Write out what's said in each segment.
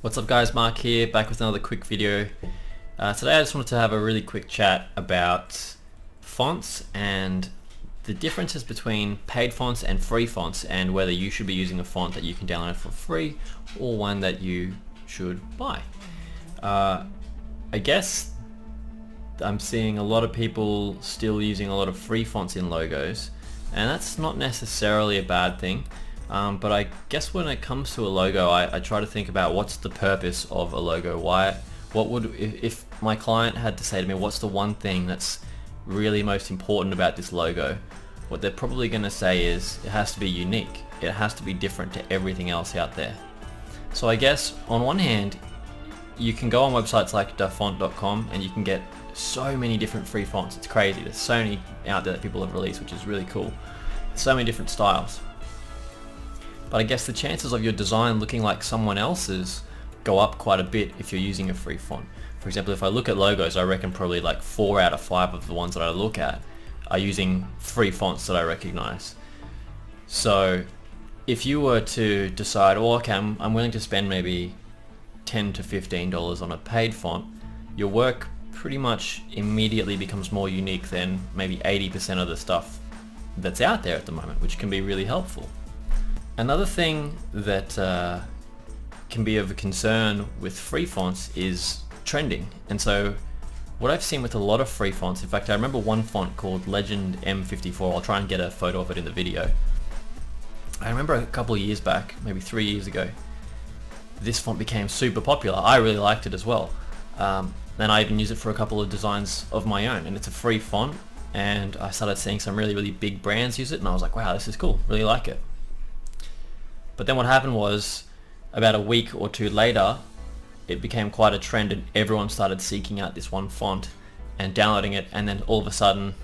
What's up guys, Mark here, back with another quick video. Today I just wanted to have a really quick chat about fonts and the differences between paid fonts and free fonts, and whether you should be using a font that you can download for free or one that you should buy. I guess I'm seeing a lot of people still using a lot of free fonts in logos, and that's not necessarily a bad thing. But I guess when it comes to a logo, I try to think about what's the purpose of a logo. If my client had to say to me, what's the one thing that's really most important about this logo? What they're probably going to say is it has to be unique. It has to be different to everything else out there. So I guess on one hand, you can go on websites like dafont.com and you can get so many different free fonts. It's crazy. There's so many out there that people have released, which is really cool. So many different styles. But I guess the chances of your design looking like someone else's go up quite a bit if you're using a free font. For example, if I look at logos, I reckon probably like 4 out of 5 of the ones that I look at are using free fonts that I recognize. So if you were to decide, oh, okay, I'm willing to spend maybe $10 to $15 on a paid font, your work pretty much immediately becomes more unique than maybe 80% of the stuff that's out there at the moment, which can be really helpful. Another thing that can be of a concern with free fonts is trending. And so what I've seen with a lot of free fonts, in fact I remember one font called Legend M54, I'll try and get a photo of it in the video. I remember a couple of years back, maybe 3 years ago, this font became super popular. I really liked it as well. And I even use it for a couple of designs of my own, and it's a free font, and I started seeing some really big brands use it, and I was like, wow, this is cool, really like it. But then what happened was, about a week or two later, it became quite a trend and everyone started seeking out this one font and downloading it, and then all of a sudden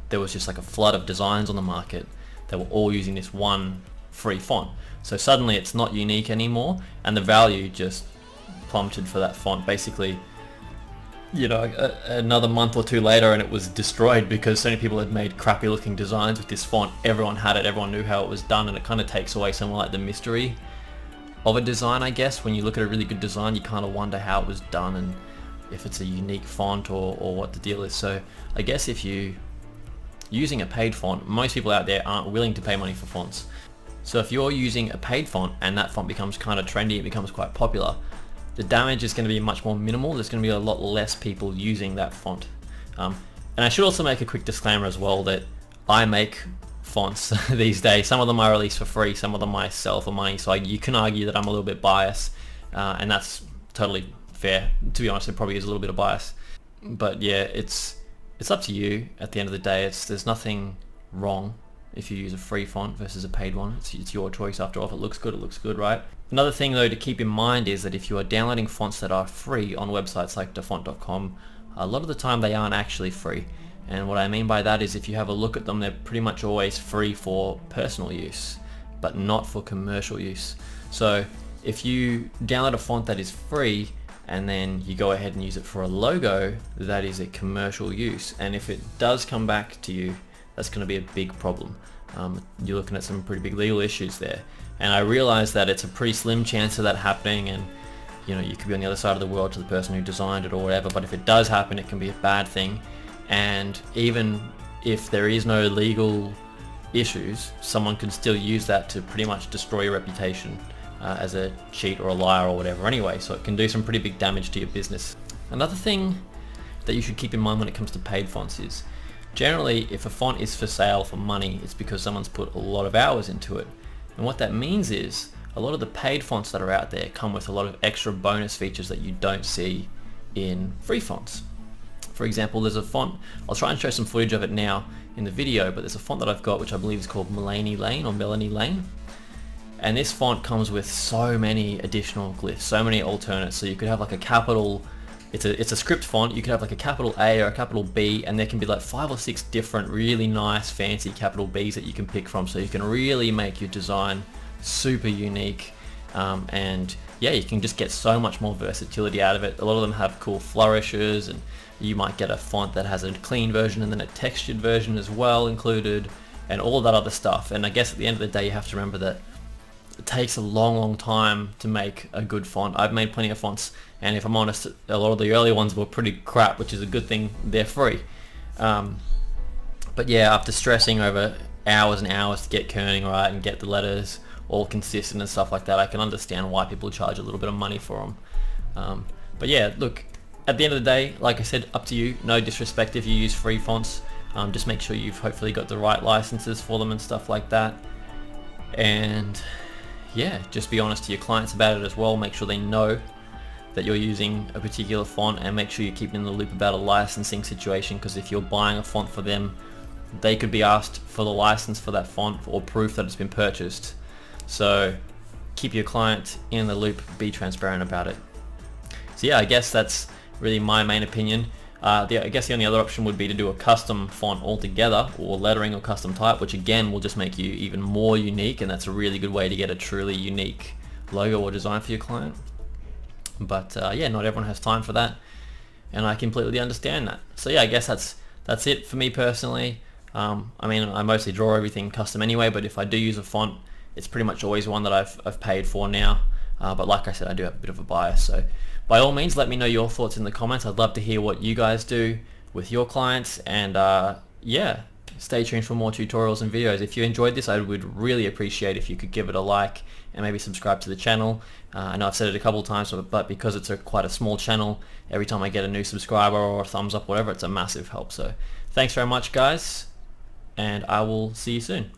there was just like a flood of designs on the market that were all using this one free font. So suddenly it's not unique anymore, and the value just plummeted for that font. Basically, you know, another month or two later and it was destroyed because so many people had made crappy looking designs with this font. Everyone had it, everyone knew how it was done, and it kind of takes away some like the mystery of a design, I guess. When you look at a really good design, you kind of wonder how it was done and if it's a unique font or what the deal is. So I guess if you're using a paid font, most people out there aren't willing to pay money for fonts. So if you're using a paid font and that font becomes kind of trendy, it becomes quite popular, the damage is going to be much more minimal. There's going to be a lot less people using that font. And I should also make a quick disclaimer as well that I make fonts these days. Some of them I release for free, some of them I sell for money, so you can argue that I'm a little bit biased, and that's totally fair. To be honest, it probably is a little bit of bias. But yeah, it's up to you at the end of the day. There's nothing wrong if you use a free font versus a paid one. It's your choice after all. If it looks good, right? Another thing though to keep in mind is that if you are downloading fonts that are free on websites like dafont.com, a lot of the time they aren't actually free. And what I mean by that is if you have a look at them, they're pretty much always free for personal use, but not for commercial use. So if you download a font that is free and then you go ahead and use it for a logo, that is a commercial use. And if it does come back to you, that's going to be a big problem. You're looking at some pretty big legal issues there. And I realize that it's a pretty slim chance of that happening, and you know, you could be on the other side of the world to the person who designed it or whatever, but if it does happen, it can be a bad thing. And even if there is no legal issues, someone can still use that to pretty much destroy your reputation as a cheat or a liar or whatever anyway, so it can do some pretty big damage to your business. Another thing that you should keep in mind when it comes to paid fonts is, generally if a font is for sale for money, it's because someone's put a lot of hours into it. And what that means is a lot of the paid fonts that are out there come with a lot of extra bonus features that you don't see in free fonts. For example, there's a font, I'll try and show some footage of it now in the video, but there's a font that I've got which I believe is called Melanie Lane or Melanie Lane. And this font comes with so many additional glyphs, so many alternates. So you could have like a capital, it's a script font, you could have like a capital A or a capital B, and there can be like 5 or 6 different really nice fancy capital Bs that you can pick from, so you can really make your design super unique. And yeah, you can just get so much more versatility out of it. A lot of them have cool flourishes, and you might get a font that has a clean version and then a textured version as well included, and all of that other stuff. And I guess at the end of the day, you have to remember that it takes a long time to make a good font. I've made plenty of fonts, and if I'm honest, a lot of the early ones were pretty crap, which is a good thing. They're free. But yeah, after stressing over hours and hours to get kerning right and get the letters all consistent and stuff like that, I can understand why people charge a little bit of money for them. But yeah, look, at the end of the day, like I said, up to you. No disrespect if you use free fonts. Just make sure you've hopefully got the right licenses for them and stuff like that. And yeah, just be honest to your clients about it as well. Make sure they know that you're using a particular font, and make sure you're keeping in the loop about a licensing situation, because if you're buying a font for them, they could be asked for the license for that font or proof that it's been purchased. So keep your client in the loop, be transparent about it. So yeah, I guess that's really my main opinion. I guess the only other option would be to do a custom font altogether, or lettering or custom type, which again will just make you even more unique, and that's a really good way to get a truly unique logo or design for your client. But yeah, not everyone has time for that, and I completely understand that. So yeah, I guess that's it for me personally. I mean, I mostly draw everything custom anyway, but if I do use a font, it's pretty much always one that I've paid for now. But like I said, I do have a bit of a bias, so by all means let me know your thoughts in the comments. I'd love to hear what you guys do with your clients, and yeah, stay tuned for more tutorials and videos. If you enjoyed this, I would really appreciate if you could give it a like and maybe subscribe to the channel. I know I've said it a couple of times, but because it's quite a small channel, every time I get a new subscriber or a thumbs up, whatever, it's a massive help. So thanks very much, guys, and I will see you soon.